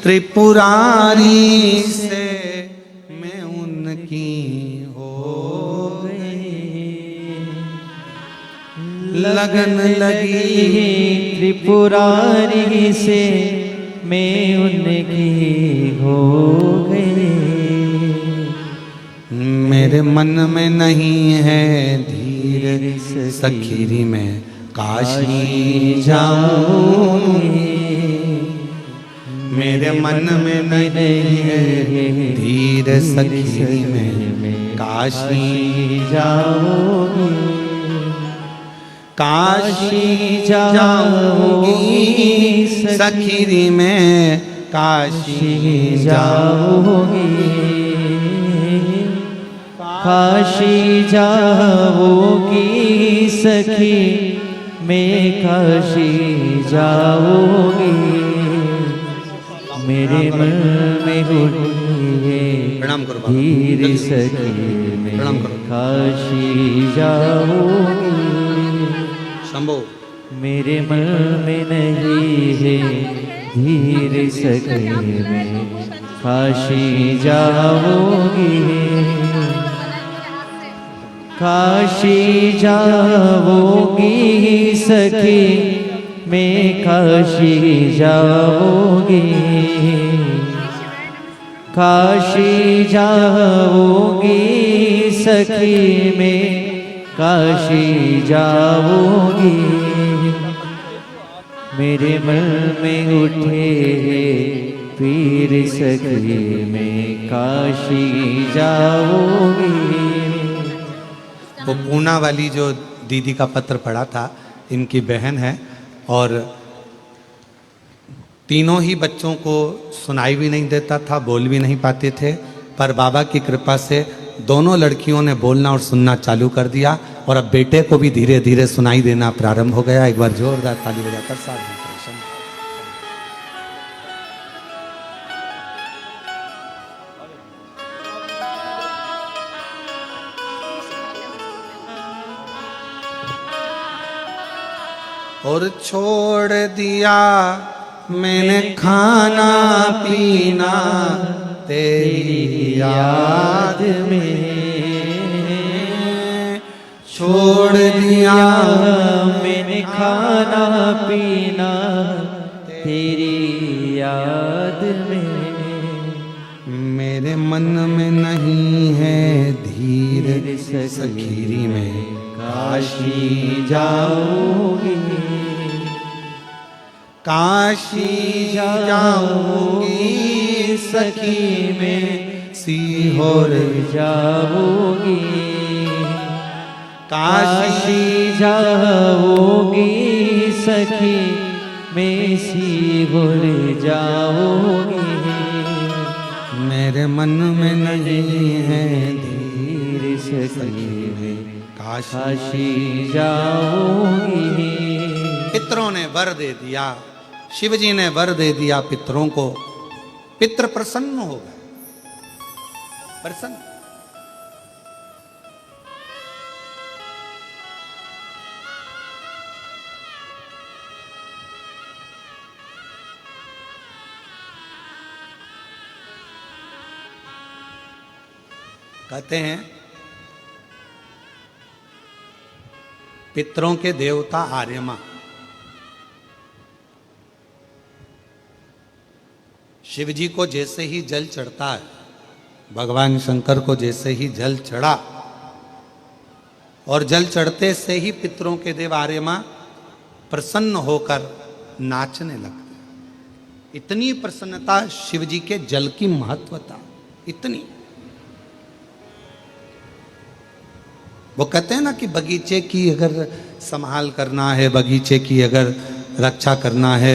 त्रिपुरारी से मैं उनकी हो गई, लगन लगी त्रिपुरारी से मैं उनकी हो गई। मेरे मन में नहीं है धीर सखीरी में काशी जाऊंगी। मेरे मन में नहीं है धीर सखीरी में काशी जाऊंगी। काशी जाऊंगी सखीरी में काशी जाऊंगी। काशी जाओगी सखी मैं काशी जाओगी। मेरे मन में प्रणाम करो धीर सखी मैं काशी जाओगी। शंभो मेरे मन में नहीं है धीर सखी मैं काशी जाओगी। काशी जाओगी सखी मैं काशी जाओगी। काशी जाओगी सखी मैं काशी जाओगी। मेरे मन में उठे पीर सखी मैं काशी जाओगी। वो पूना वाली जो दीदी का पत्र पढ़ा था, इनकी बहन है और तीनों ही बच्चों को सुनाई भी नहीं देता था, बोल भी नहीं पाते थे, पर बाबा की कृपा से दोनों लड़कियों ने बोलना और सुनना चालू कर दिया और अब बेटे को भी धीरे धीरे सुनाई देना प्रारंभ हो गया। एक बार जोरदार ताली बजाकर साथ और छोड़ दिया मैंने खाना पीना तेरी याद में। छोड़ दिया मैंने खाना पीना तेरी याद में। मेरे मन में नहीं है धीर सखीरी में काशी जाऊंगी। काशी जाऊंगी सखी में सीहोर जाऊंगी। काशी जाओगी सखी मैं सीहोर जाऊंगी। मेरे मन में नहीं है धीर सखी में काशी जाऊंगी। पितरों ने वर दे दिया, शिव जी ने वर दे दिया पितरों को। पितृ प्रसन्न हो गए, प्रसन्न। कहते हैं पितरों के देवता आर्यमा शिव जी को जैसे ही जल चढ़ता है, भगवान शंकर को जैसे ही जल चढ़ा और जल चढ़ते से ही पितरों के देव आर्यमा प्रसन्न होकर नाचने लगते। इतनी प्रसन्नता शिव जी के जल की महत्वता, इतनी। वो कहते हैं ना कि बगीचे की अगर संभाल करना है, बगीचे की अगर रक्षा करना है,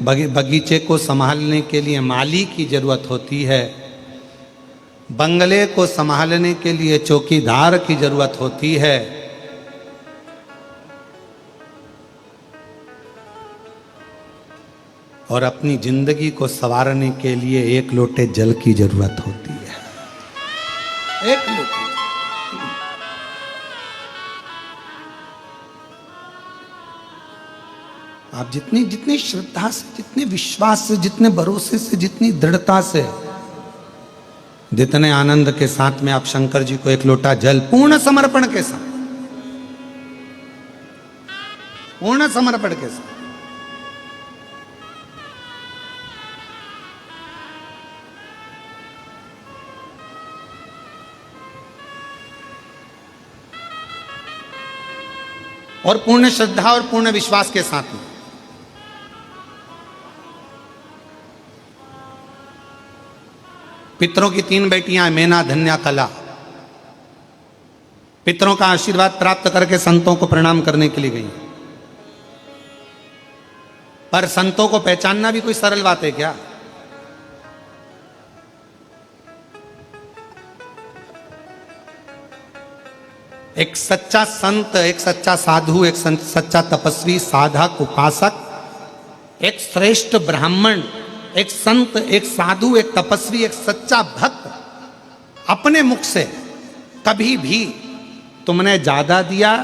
बगीचे को संभालने के लिए माली की जरूरत होती है, बंगले को संभालने के लिए चौकीदार की जरूरत होती है, और अपनी जिंदगी को संवारने के लिए एक लोटे जल की जरूरत होती है। एक लोटे। आप जितनी जितनी श्रद्धा से, जितने विश्वास से, जितने भरोसे से, जितनी दृढ़ता से, जितने आनंद के साथ में आप शंकर जी को एक लोटा जल पूर्ण समर्पण के साथ, पूर्ण समर्पण के साथ, और पूर्ण श्रद्धा और पूर्ण विश्वास के साथ में पितरों की 3 बेटियां मेना, धन्या, कला, पितरों का आशीर्वाद प्राप्त करके संतों को प्रणाम करने के लिए गई। पर संतों को पहचानना भी कोई सरल बात है क्या? एक सच्चा संत, एक सच्चा साधु, एक सच्चा तपस्वी, साधक, उपासक, एक श्रेष्ठ ब्राह्मण, एक संत, एक साधु, एक तपस्वी, एक सच्चा भक्त अपने मुख से कभी भी तुमने ज्यादा दिया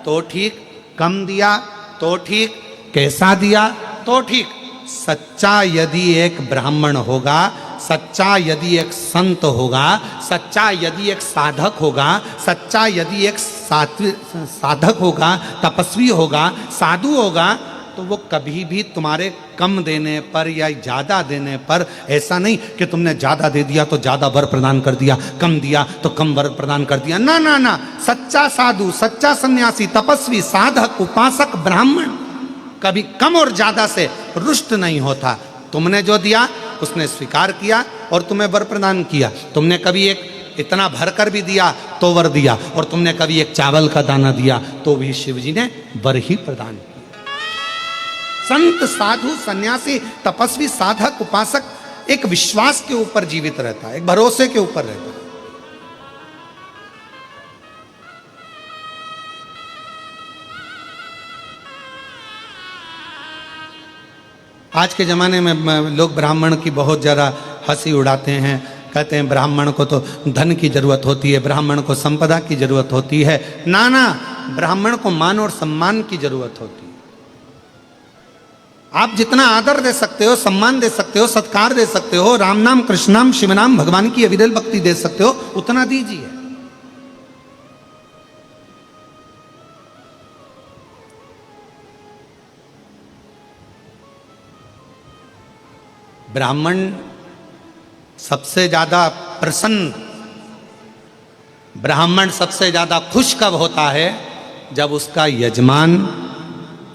तो ठीक, कम दिया तो ठीक, कैसा दिया तो ठीक, सच्चा यदि एक ब्राह्मण होगा, सच्चा यदि एक संत होगा, सच्चा यदि एक साधक होगा, सच्चा यदि एक साधक होगा, तपस्वी होगा, साधु होगा, तो वो कभी भी तुम्हारे कम देने पर या ज्यादा देने पर ऐसा नहीं कि तुमने ज्यादा दे दिया तो ज्यादा वर प्रदान कर दिया, कम दिया तो कम वर प्रदान कर दिया। ना ना ना, सच्चा साधु, सच्चा सन्यासी, तपस्वी, साधक, उपासक, ब्राह्मण कभी कम और ज्यादा से रुष्ट नहीं होता। तुमने जो दिया उसने स्वीकार किया और तुम्हें वर प्रदान किया। तुमने कभी एक इतना भरकर भी दिया तो वर दिया, और तुमने कभी एक चावल का दाना दिया तो भी शिव जी ने वर ही प्रदान किया। संत, साधु, सन्यासी, तपस्वी, साधक, उपासक एक विश्वास के ऊपर जीवित रहता है, एक भरोसे के ऊपर रहता है। आज के ज़माने में लोग ब्राह्मण की बहुत ज़्यादा हंसी उड़ाते हैं, कहते हैं ब्राह्मण को तो धन की जरूरत होती है, ब्राह्मण को संपदा की जरूरत होती है। ना ना, ब्राह्मण को मान और सम्मान की जरूरत होती है। आप जितना आदर दे सकते हो, सम्मान दे सकते हो, सत्कार दे सकते हो, राम नाम, कृष्ण नाम, शिव नाम, भगवान की अविरल भक्ति दे सकते हो, उतना दीजिए। ब्राह्मण सबसे ज्यादा प्रसन्न, ब्राह्मण सबसे ज्यादा खुश कब होता है? जब उसका यजमान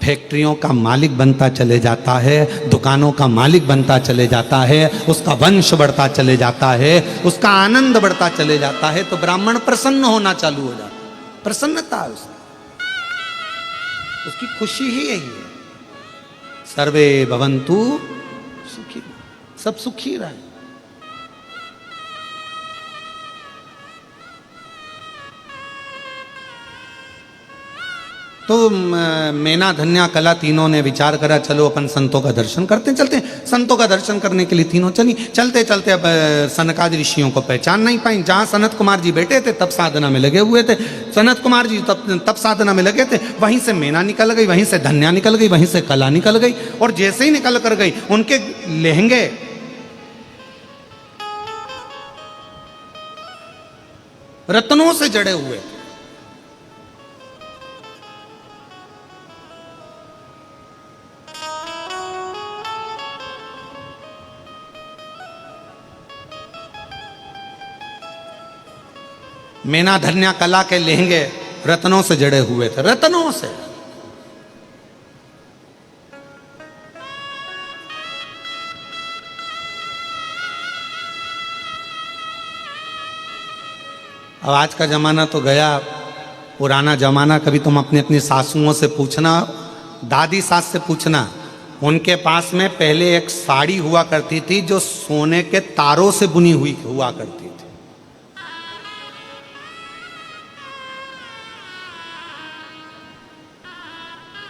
फैक्ट्रियों का मालिक बनता चले जाता है, दुकानों का मालिक बनता चले जाता है, उसका वंश बढ़ता चले जाता है, उसका आनंद बढ़ता चले जाता है, तो ब्राह्मण प्रसन्न होना चालू हो जाता है। प्रसन्नता है उसकी खुशी ही यही है। सर्वे भवन्तु सुखी, सब सुखी रहे। तो मेना, धन्या, कला तीनों ने विचार करा, चलो अपन संतों का दर्शन करते चलते हैं। संतों का दर्शन करने के लिए तीनों चली। चलते चलते अब सनकादि ऋषियों को पहचान नहीं पाई। जहाँ सनत कुमार जी बैठे थे तब साधना में लगे हुए थे, सनत कुमार जी तब साधना में लगे थे। वहीं से मेना निकल गई, वहीं से धन्या निकल गई, वहीं से कला निकल गई, और जैसे ही निकल कर गई उनके लहंगे रत्नों से जड़े हुए। मेना, धन्या, कला के लहंगे रत्नों से जड़े हुए थे, रत्नों से। अब आज का जमाना तो गया, पुराना जमाना। कभी तुम अपनी अपनी सासुओं से पूछना, दादी सास से पूछना, उनके पास में पहले एक साड़ी हुआ करती थी जो सोने के तारों से बुनी हुई हुआ करती थी।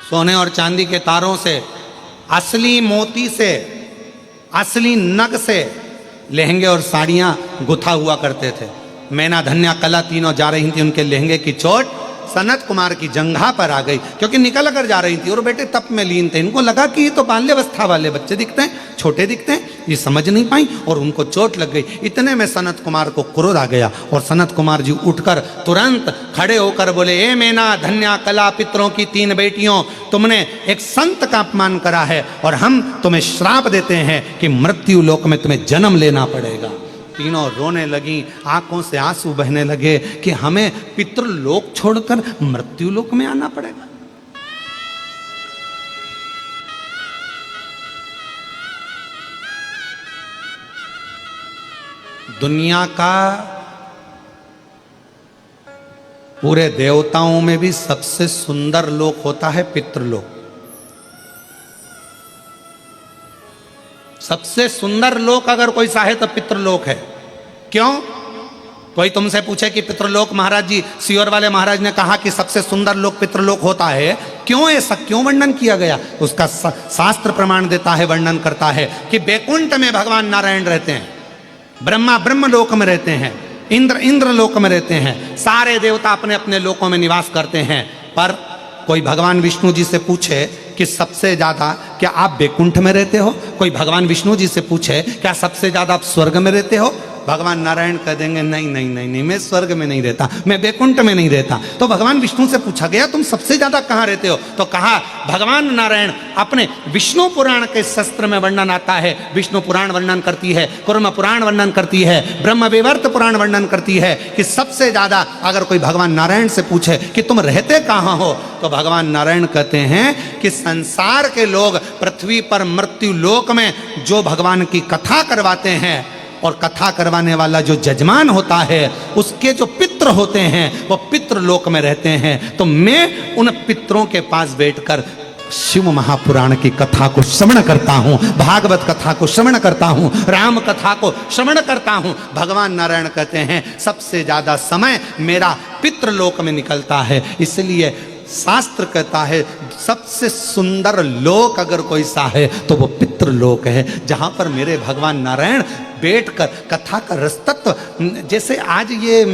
सोने और चांदी के तारों से, असली मोती से, असली नग से लहंगे और साड़ियां गुथा हुआ करते थे। मैना, धन्या, कला तीनों जा रही थी, उनके लहंगे की चोट सनत कुमार की जंघा पर आ गई, क्योंकि निकल कर जा रही थी और बेटे तप में लीन थे। इनको लगा कि ये तो बाल्यावस्था वाले बच्चे दिखते हैं, छोटे दिखते हैं, ये समझ नहीं पाई और उनको चोट लग गई। इतने में सनत कुमार को क्रोध आ गया और सनत कुमार जी उठकर तुरंत खड़े होकर बोले, ए मैना धन्या कला पितरों की 3 बेटियों, तुमने एक संत का अपमान करा है और हम तुम्हें श्राप देते हैं कि मृत्यु लोक में तुम्हें जन्म लेना पड़ेगा। तीनों रोने लगी, आंखों से आंसू बहने लगे कि हमें पितृलोक छोड़कर मृत्यु लोक में आना पड़ेगा। दुनिया का पूरे देवताओं में भी सबसे सुंदर लोक होता है पितृलोक। सबसे सुंदर लोक अगर कोई सा है तो पितृलोक है। क्यों? कोई तुमसे पूछे कि पितृलोक, महाराज जी सियोर वाले महाराज ने कहा कि सबसे सुंदर लोक पितृलोक होता है, क्यों ऐसा क्यों वर्णन किया गया? उसका शास्त्र प्रमाण देता है, वर्णन करता है कि बैकुंठ में भगवान नारायण रहते हैं, ब्रह्मा ब्रह्मलोक में रहते हैं, इंद्र इंद्रलोक में रहते हैं, सारे देवता अपने अपने लोकों में निवास करते हैं। पर कोई भगवान विष्णु जी से पूछे कि सबसे ज्यादा क्या आप बैकुंठ में रहते हो? कोई भगवान विष्णु जी से पूछे क्या सबसे ज्यादा आप स्वर्ग में रहते हो? भगवान नारायण कह देंगे नहीं नहीं नहीं नहीं, मैं स्वर्ग में नहीं रहता, मैं बैकुंठ में नहीं रहता। तो भगवान विष्णु से पूछा गया तुम सबसे ज्यादा कहाँ रहते हो? तो कहा भगवान नारायण अपने विष्णु पुराण के शस्त्र में वर्णन आता है, विष्णु पुराण वर्णन करती है, कुर्म पुराण वर्णन करती है, ब्रह्म विवर्त पुराण वर्णन करती है कि सबसे ज्यादा अगर कोई भगवान नारायण से पूछे कि तुम रहते कहाँ हो, तो भगवान नारायण कहते हैं कि संसार के लोग पृथ्वी पर मृत्यु लोक में जो भगवान की कथा करवाते हैं और कथा करवाने वाला जो जजमान होता है उसके जो पितृ होते हैं वो पितृलोक में रहते हैं। तो मैं उन पितरों के पास बैठकर शिव महापुराण की कथा को श्रवण करता हूँ, भागवत कथा को श्रवण करता हूँ, राम कथा को श्रवण करता हूँ। भगवान नारायण कहते हैं सबसे ज्यादा समय मेरा पितृलोक में निकलता है। इसलिए शास्त्र कहता है सबसे सुंदर लोक अगर कोई सा है तो वो पितृलोक है, जहां पर मेरे भगवान नारायण बैठकर कथा का रसतत्व, जैसे आज ये